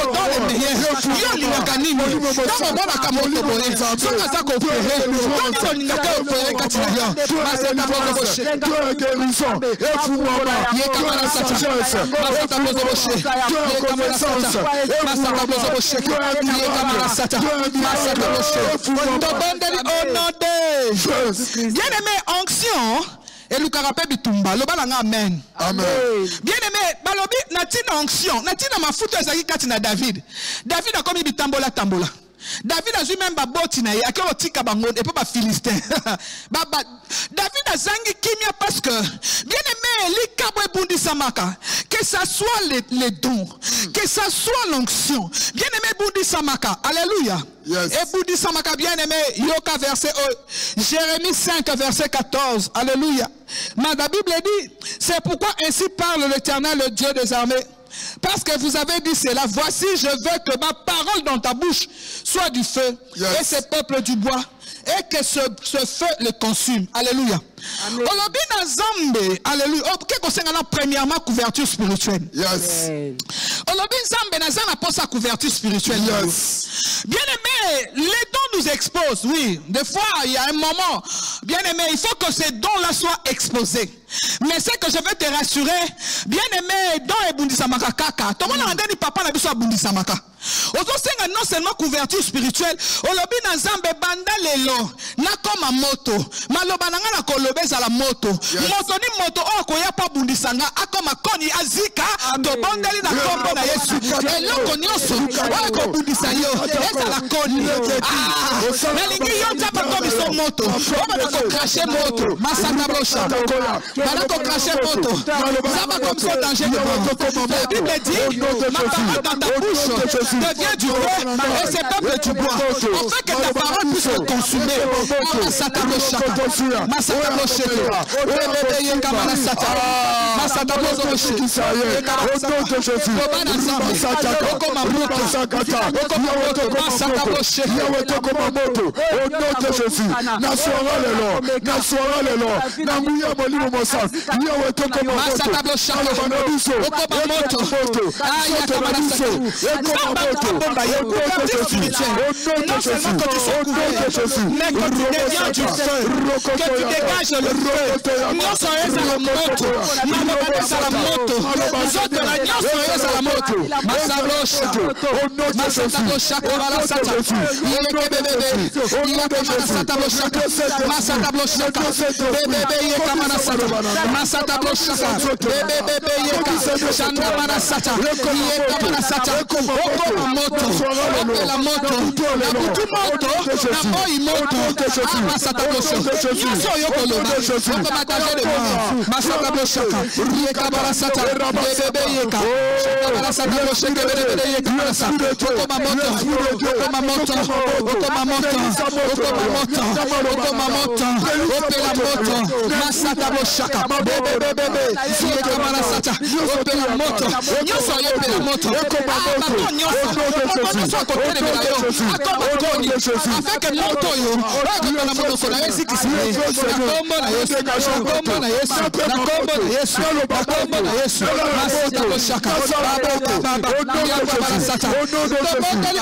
autant le meilleur yo olingaka nini ntango omonaka moto boye soki aza koopere tonini olingaka opere kati na yo masata bozobosheke ye kabala sata masata bozobosheke ye kabala sata masata bozobosheke ye kabala sata masata bozobosheke tobondeli au nom de bien-aimé onction et le carapé bitumba le balanga amen bien-aimé balobi natina onction natina mafuta ezaki kati na David a komi bitambola tambola David a même baboti na ye akelo tika bango et pas ba philistin David a zangi kimia parce que bien-aimé likabo ebundi samaka que ça soit les dons que ça soit l'onction bien-aimé ebundi samaka alléluia. Yes. Et Boudi Samaka bien-aimé, Yoka verset Jérémie 5 verset 14. Alléluia. Mais la Bible dit, c'est pourquoi ainsi parle l'Éternel, le Dieu des armées. Parce que vous avez dit cela, voici je veux que ma parole dans ta bouche soit du feu, yes, et ces peuples du bois, et que ce feu le consume. Alléluia. Olobi na Zambe, alléluia. Premièrement, couverture spirituelle. Yes. Olobi Zambe na zana pour sa couverture spirituelle. Yes. Bien aimé, les dons nous exposent, oui. Des fois, il y a un moment, bien aimé, il faut que ces dons-là soient exposés. Mais c'est que je veux te rassurer, bien aimé, dans les Bundisamaka kaka, tout le monde a dit papa n'a besoin de Bundisamaka. Non seulement couverture spirituelle, olobi na Zambe banda lelo, na comme moto, maloba na ngana kolobeza la moto, moto ni moto o koya pa bundisanga, akoma koni azika, to bondeli na kombo na Yesu, eloko nyonso, o ko bundisa yo, eza la koni, na lingi yo tapa komi so moto, o bana ko cracher moto, masaka blocha, bana ko cracher moto, ça va comme ça danger de mort. La Bible dit, ma parole dans ta bouche devient du feu et c'est peuple du bois. On fait que ta parole puisse te consumer. Masaka blocha, masaka blocha, bébé yekamana sata, masaka blocha, yekamana sata, kobana zambe, okoma moto, okoma moto, masaka blocha, okoma moto, onoto Jésus, nasora lelo, namuya molimo mosa, yewe toko moto, masaka blocha, okoma moto, yekamana sata, bomba, couverture spirituelle, non seulement que tu sois couvert, mais que tu deviens du feu, que tu dégages le feu, non seulement à la moto, malobana à la moto, nous autres la non seulement à la moto, masablocha, masablocha, kovala sata, yekebebebe, yekamana sata blocha, masablocha, bebebe yekamana sata, masablocha, bebebe yekamana sata, yekamana sata, moto, la moto, la butu moto, la moi moto, masata blocha, yaso yokoloba, okomataje de moi, masata blocha, yekabala sata, bebebe yeka, yekabala sata blocha, bebebe yekabala sata, okoma moto, okoma moto, okoma moto, okoma moto, okoma moto, opela moto, masata blocha, bebebe yekabala sata, opela moto, yaso yopela moto, okoma moto, afin que moto yo na moto na Yesu Kristo na kombo na Yesu na kombo na Yesu na kombo na Yesu na kombo na Yesu masita boshaka baba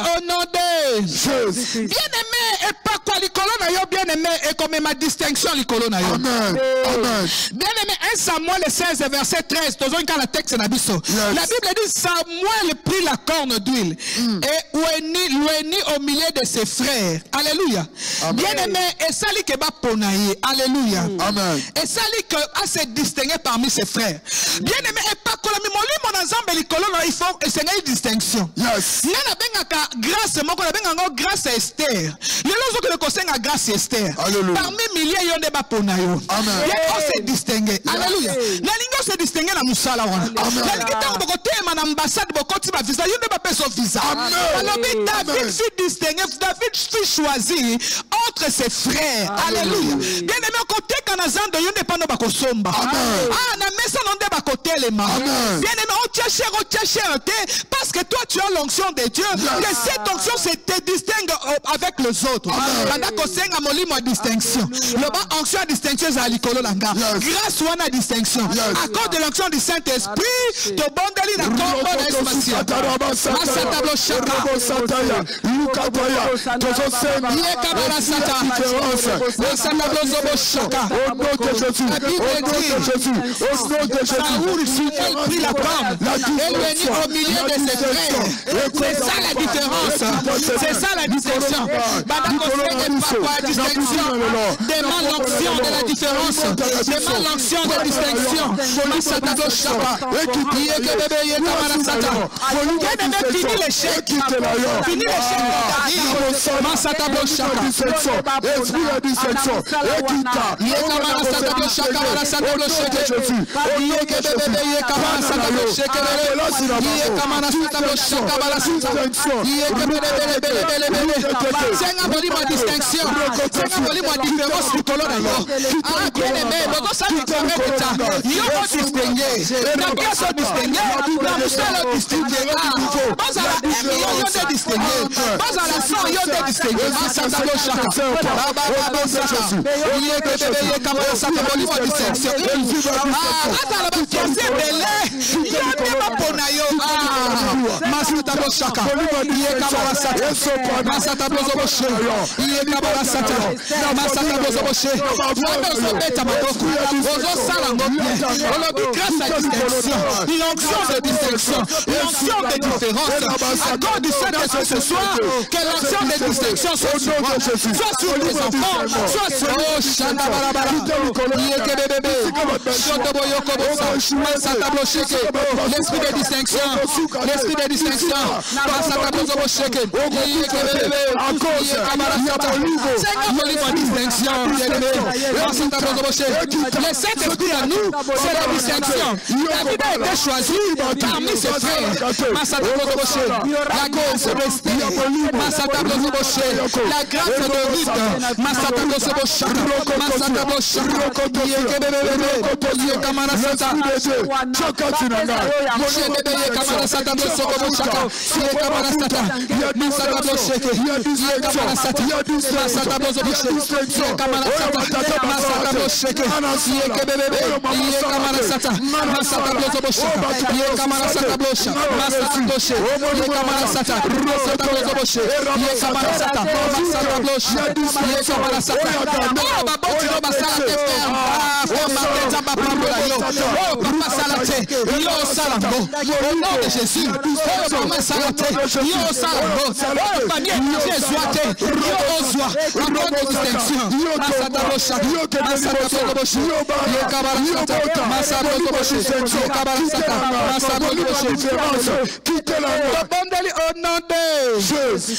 au nom de Jésus. Bien-aimé et pas quoi likolo na na yo bien aimé et comme ma distinction likolo na yo. Amen. Amen. Bien aimé 1 Samuel 16 verset 13 tozongi la texte na biso. La Bible dit Samuel prit la corne d'huile et l'oignit au milieu de ses frères. Alléluia. Bien aimé et sali ke ba ponaye. Alléluia. Amen. Et sali que a se distinguer parmi ses frères. Bien aimé et pas kolami molimo na nzambe likolo na il faut essayer une distinction. Yes. Nana benga grâce moko na benga ngo grâce Esther. Lelo zo que le conseil a grâce Esther. Parmi milliers yon de ba ponayo. Amen. On se distinguer. Alléluia. La lingo se distinguer na musala wana. La lingo ta ko tema na ambassade bokoti ba visa yon de ba peso visa. Alors David fut distingué, David fut choisi entre ses frères. Alléluia. Bien aimé côté kanazando yon de pa no ba kosomba. Ah na mesa non de ba côté les mains. Bien aimé on tient cher parce que toi tu as l'onction de Dieu. Que cette onction se te distingue avec les autres. Pendant qu'on sait à molimo distinction. Le bas onction à distinction à l'icolo langa. Grâce ou à distinction. À cause de l'onction du Saint-Esprit, te bondeli na combo d'espacia. Massa tableau chaka. Yé kabala sata. Massa tableau zobo chaka. La Bible dit Saoul prit la pomme et lui au milieu de ses frères. C'est ça la différence. C'est ça la distinction. La distinction. Demande l'onction de la différence. Demande l'onction de la distinction. Masatado Shapa. Fini l'échec. Fini l'échec. Masatado Shapa. Distinction. C'est différence du colon d'ailleurs. Ah, bien aimé, beaucoup ça nous permet de il y a distinguer. La pièce est distinguée. La mousselle est distinguée. Pas à la M, il y a des distingués. Pas à la 100, il y a des distingués. Ah, ça t'a le chacun. Il y a que bébé, comme ça t'a le distinction. Ah, attends, la pièce est belle. Il y a des paponayo. Ah, Masu t'a le chacun. Il y a comme ça. Masa t'a le chacun. Il y a comme ça. Masaka bozoboshe nazo beta madoku bozo sala ngombe olobi grâce à distinction l'onction de distinction l'onction de différence accorde du Saint-Esprit ce soir que l'onction de distinction soit sur moi soit sur les enfants soit sur oh shanda balabala yeke bébé shoto boyoko bosa masaka blocheke l'esprit de distinction masaka bozoboshe yeke bébé yeke barasata distinction, le Saint-Esprit à nous, c'est la distinction. David a été choisi parmi ses frères. La cause de rester. La grâce de Ruth.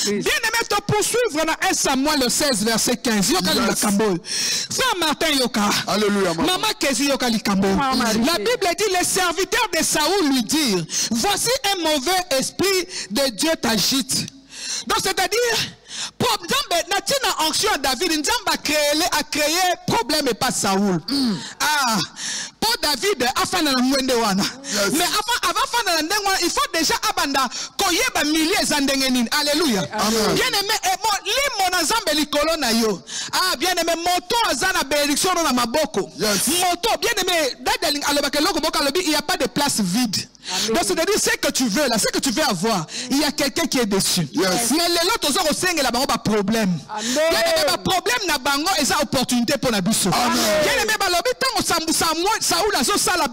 Bien-aimé, te poursuivre dans 1 Samuel 16 verset 15. Frère Martin Yoka. Alléluia. Maman Kezi Yoka Likambo. La Bible dit les serviteurs de Saoul lui dirent voici un mauvais esprit de Dieu t'agite. Donc c'est-à-dire pour Nzambe onction David Nzambe a créé problème et pas Saoul. Ah pour David afana na mwende wana. Mais avant fana na ndenge wana, il faut déjà abanda koyeba milliers zandengenini. Alléluia. Bien aimé, limo na zambe likolo na yo. Ah, bien aimé, moto azana bénédiction na maboko. Moto, bien aimé, dadaling alobaka loko boka lobi, il y a pas de place vide. Donc c'est-à-dire ce que tu veux là, ce que tu veux avoir, il y a quelqu'un qui est dessus. Mais les autres ont aussi là bas problème. Il y a des problèmes na bango et ça opportunité pour la biso. Il y a des balobi tant Saoul a so sala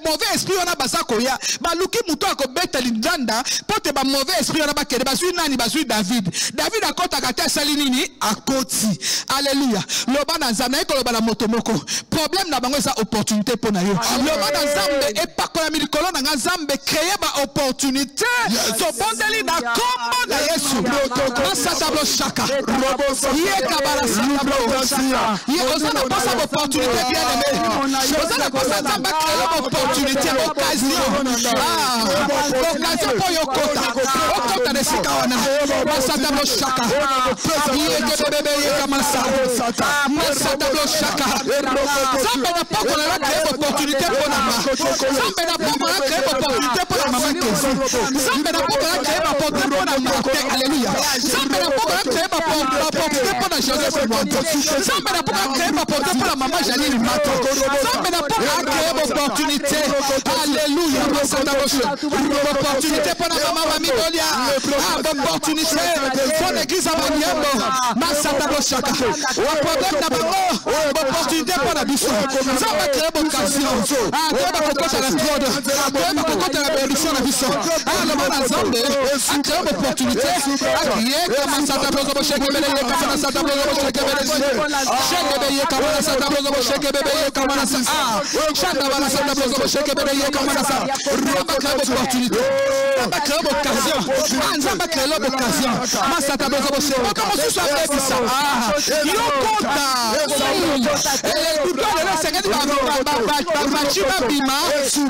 mauvais esprit on a basa koya. Ba luki muto ko beta lindanda pote ba mauvais esprit on a ba kede ba sui nani ba sui David. David a kota kata salinini a koti. Alléluia. Loba na zana ko loba la motomoko. Problème na bango ça opportunité pour na yo. Loba na zambe e pa ko la milikolo na Zambe créer ba opportunité. So bondeli na kombo na Yesu. Masa tablo shaka. Yé kabara sablo. Yé osana pasa opportunité bien aimé. Osana pasa Zambe créer opportunité, occasion. Occasion pour yo kota. Okota de sikawana. Masa tablo shaka. Yé bébé yé kamasa. Masa tablo shaka. Zambe na poko na créer opportunité pour na. Zambe na poko na créer opportunité pour la maman Kézi. Zambe na poko na créer opportunité pour la Martin. Alléluia. Zambe na poko na créer opportunité pour la Joseph Moto. Zambe na poko na créer opportunité pour la maman Janine Mato. Zambe na poko na créer opportunité. Alléluia. Opportunité pour la maman Mami Dolia. Opportunité pour l'église à Maniambo. Masata Boshaka. Problème na bango. Opportunité pour la biso. Zambe créer occasion. Créer kokota la fraude. Créer kokota la bénédiction na biso. Le mana Zambe a créé une opportunité. Yé kama sata blozo bosheke bele yé kama sata blozo bosheke bele sheke bele yé kama sata blozo bosheke bele yé kama sa shanda bala sata blozo bosheke bele yé kama sa Ramba créé une opportunité. Ramba créé une occasion. Nzamba créé une occasion. Ma sata blozo bosheke. On commence sur la tête ça. Yo konta. Et tout le Seigneur va chiba bima.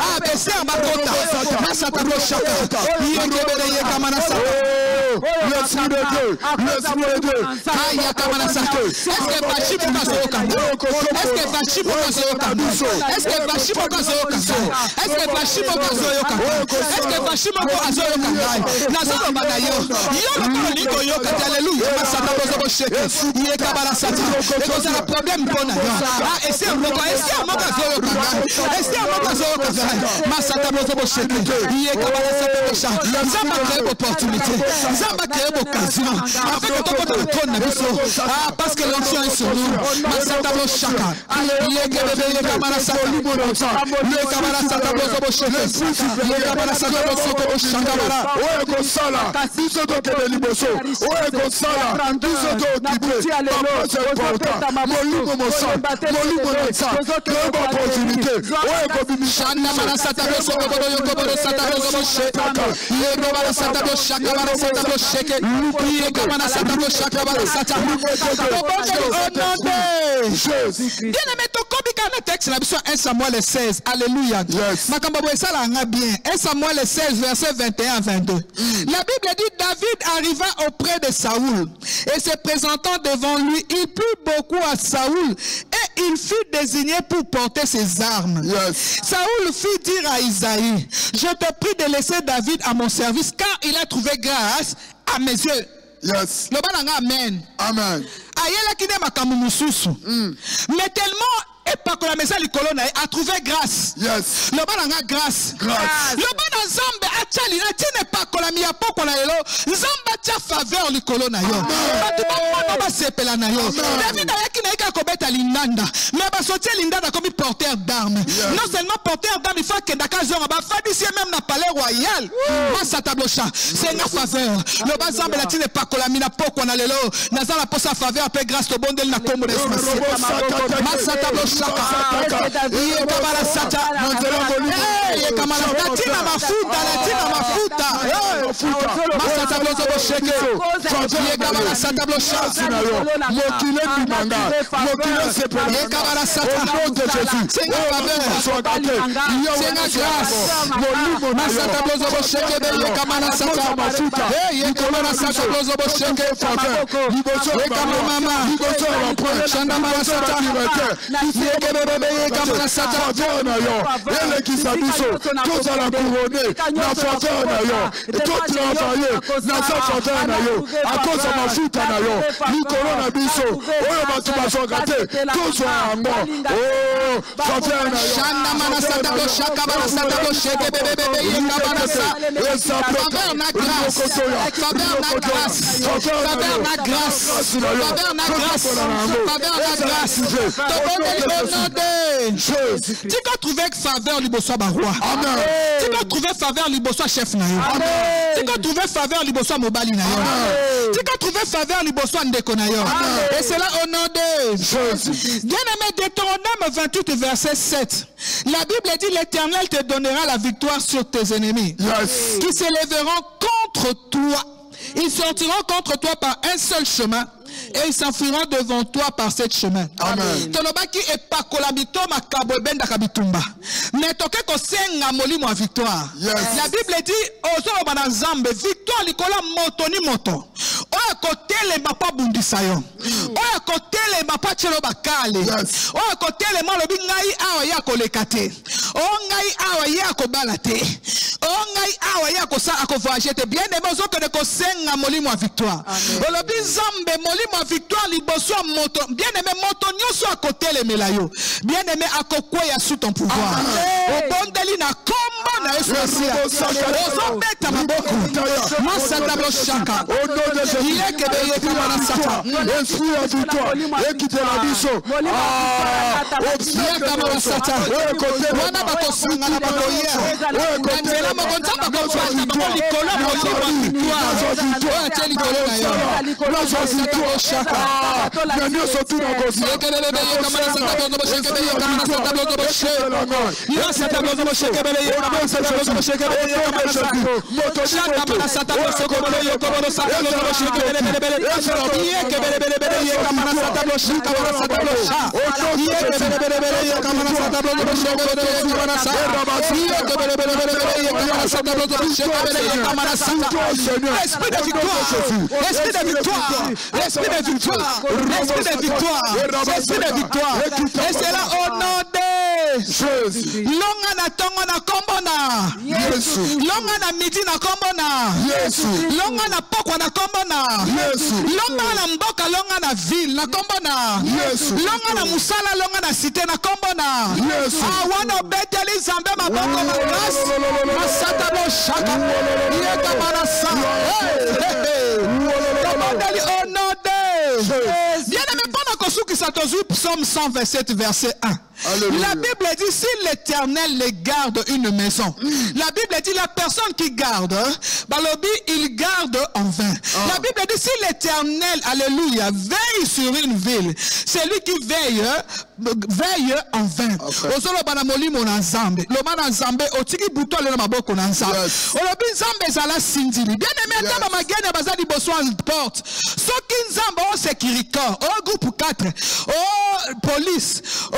Ah bese en bakota. Ma sata blozo shaka. Yé kebele yé kama sa. L'esprit de Dieu, l'esprit de Dieu. Est-ce que Bachi pour Kazoka? Est-ce que Bachi pour Kazoka? Est-ce que Bachi pour Kazoka? Est-ce que Bachi pour Kazoka? Est-ce que Bachi pour Kazoka? Nazaro Banayo. Yo le Nico Yoka, alléluia. Masata Bozo Sheke. Yé Kabala Sata. Et vous avez un problème pour nous. Ah, et c'est un Moka, et c'est un Moka Zoka. Et c'est un Moka Zoka. Masata Bozo Sheke. Yé Kabala Sata. Zamba créé opportunité. Zamba créé occasion. Avec le topo de la trône na biso. Ah, parce que l'onction est sur nous. Masata Bozo Shaka. Yé Kebebe Yé Kabala Sata. Yé Kabala Sata Bozo Sheke. Yé Kabala Sata Bozo Shaka. Oye Kosala. Biso to kebe liboso. Oye Kosala. Biso to occupé. Papa c'est important. Molimo mosa. Molimo mosa. Créer opportunité. Oye Kobimi. Shanda Mara Sata Bozo Yokoboro Sata Bozo Sheka. Yé Kabala Sata Bozo Shaka Mara Sata Bozo Sheke. Yé Kabala Sata Bozo Shaka Mara Sata. Bien aimé, ton comique le texte, la mission 1 Samuel 16. Alléluia. Makamba Boessa la bien. 1 Samuel 16, verset 21 à 22. La Bible dit David arriva auprès de Saoul et se présentant devant lui, il plut beaucoup à Saoul et il fut désigné pour porter ses armes. Saoul fit dire à Isaïe, je te prie de laisser David à mon service car il a trouvé grâce à mes yeux. Yes. Le balanga amen. Amen. Ayela kine makamu mususu. Mais tellement et pas que la maison l'icône a trouvé grâce. Yes. Le balanga grâce. Grâce. Le bana zambe achali na tine pas que la mia poko na yelo. Zamba tia faveur l'icône na yo. Batu ba ba sepela na yo. David ayaki na ika kobeta lindanda. Mais ba sortir lindanda comme porteur d'armes. Non seulement porteur d'armes, il faut que ndaka zonga ba fadisi même na palais royal. Moi ça tablocha. C'est une faveur. Le bana zambe la tine pas que la mina poko na lelo. Nazala posa faveur après grâce au bondel na kombo de Massa tablocha. Yé Kabala Sata. Yé Kamala Latina mafuta. Tu peux trouver faveur liboso baroi. Tu peux trouver faveur liboso chef na yo. Tu peux trouver faveur liboso mobali na yo. Tu peux trouver faveur liboso ndeko na yo. Et c'est là au nom de Jésus. Bien-aimé, Deutéronome 28 verset 7. La Bible dit l'Éternel te donnera la victoire sur tes ennemis qui s'élèveront contre toi. Ils sortiront contre toi par un seul chemin et ils s'enfuiront devant toi par sept chemins. Amen. Tolobaki epakolabito makabobenda kabitumba. Mais toke ko senga molimo victoire. La Bible dit ozo bana nzambe victoire likola moto ni moto. Oya kotele mapa bundisayo. Oya kotele mapa chelo bakale. Oya kotele malobi ngai awa ya kolekate. O ngai awa ya kobalate. O ngai awa ya kosa akovoyagete bien aimé ozo que ko senga molimo victoire. Olobi nzambe molimo victoire liboso moto bien aimé moto nyoso à côté les melayo bien aimé à kokweya sous ton pouvoir obondeli na komba na esosia ozobeta maboko masata boshaka yekebeye kamana sata esprit à victoire ekitela biso kamana sata wana bakosanga na bakoya ndela mokonza bakosanga bakolikolwa victoire oya teli kolona yo la Esprit de victoire, l'esprit de victoire, l'esprit de victoire, l'esprit de victoire. Et c'est là au nom de Jésus. Longa na tongo na kombona. Yesu. Longa na midi na kombona. Yesu. Longa na pokwa na kombona. Yesu. Longa na mboka, longa na ville na kombona. Yesu. Longa na musala, longa na cité na kombona. Yesu. Awana beteli zambe maboko ma grâce. Masata bo shaka. Yeka manasa. Au nom de bien aimé, pendant qu'on souki s'atozou psaume 127 verset 1. Alléluia. La Bible dit si l'Éternel les garde une maison. La Bible dit la personne qui garde, balobi il garde en vain. La Bible dit si l'Éternel, alléluia, veille sur une ville, c'est lui qui veille en vain. Osolo bana molimo na nzambe. Loma na nzambe otiki buto le na maboko na nzambe. Olobi nzambe zala sindili. Bien aimé ata ba magene bazali besoin de porte. Soki nzambe o sécurité, au groupe 4, au police, au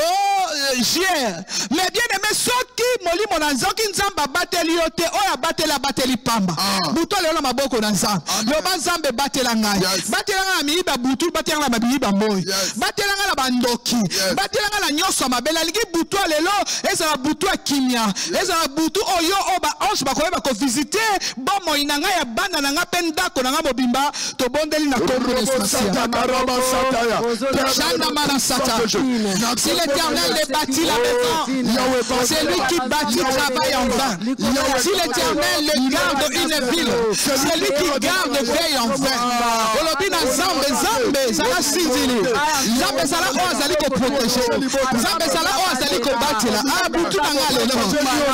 GR. Mais bien aimé soki molimo na nzoki nzamba bateli yote oya bateli pamba. Buto le na maboko na nzambe. Loba nzambe batela ngai. Batela nga miiba butu, batela nga miiba moy. Batela nga na bandoki. Batela nga nyonso mabela liki butu lelo eza na butu kimia. Eza na butu oyo oba ange bakoyeba ko visiter bomo inanga ya banda na nga penda ko na nga mobimba to bondeli na kombo espacia. Si l'Éternel bâtit la maison, c'est lui qui bâtit travail en vain. Si l'Éternel le garde une ville, c'est lui qui garde veille en vain. Olobi na Zambe zala sinzili. Zambe zala o azali ko protéger. Zambe zala o azali ko batela. Abutu na nga lelo.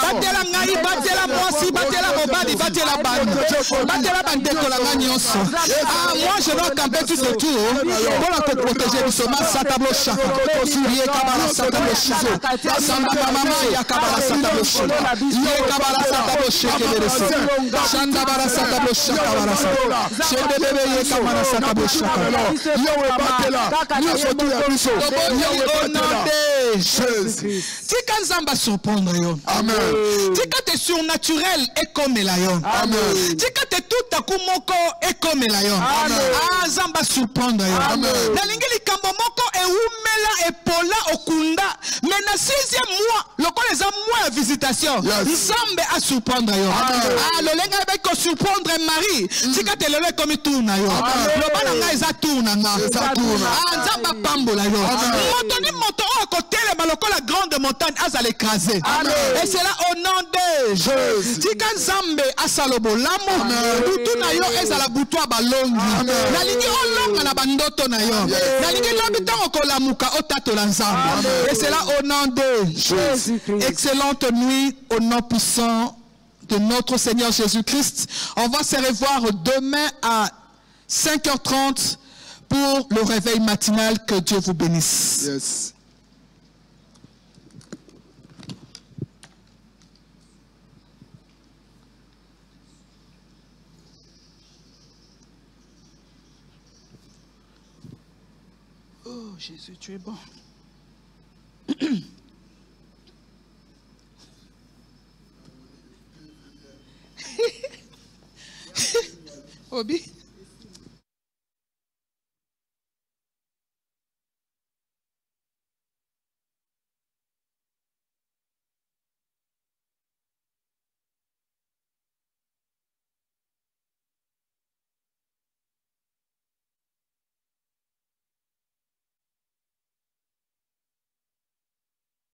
Batela ngai, batela mwasi, batela mobali, batela bande. Batela bande kolanga nyonso. Ah, moi je dois camper tout ce tour. Pour te protéger du sommet, satablo chaka. Yé kabala satablo chaka. Samba mama ya kabala satablo chaka. Yé kabala satablo chaka de so. Shanda bara satablo chaka bara sa. Shende bebe yé kabala satablo chaka. Yahweh batela. Nyonso tu ya biso. Yahweh batela. Tika nzamba surprendre yo. Amen. Tika te surnaturel et comme la yo. Amen. Tika te tout à coup moko et comme la yo. Amen. Ah nzamba surprendre yo. Amen. Na lingi likambo moko e umela e pola okunda. Mais na 6e mois, lokola eza mois ya visitation. Nzambe a surprendre yo. Ah lo lenga be ko surprendre Marie. Tika te lelo comme tout na yo. Lo bana nga eza tout na nga. Ah nzamba pambola yo. Moto ni moto o côté la grande montagne a l'écraser. Et c'est là au nom de Jésus. Tika nzambe asalobo lamo. Butu na yo ezala butu abalongi. Na lingi olonga na bandoto na yo. Na lingi lobi tango kolamuka otatola nzambe. Et c'est là au nom de Jésus. Excellente nuit au nom puissant de notre Seigneur Jésus-Christ. On va se revoir demain à 5h30 pour le réveil matinal. Que Dieu vous bénisse. Yes. Oh Jésus, tu es bon. Obi.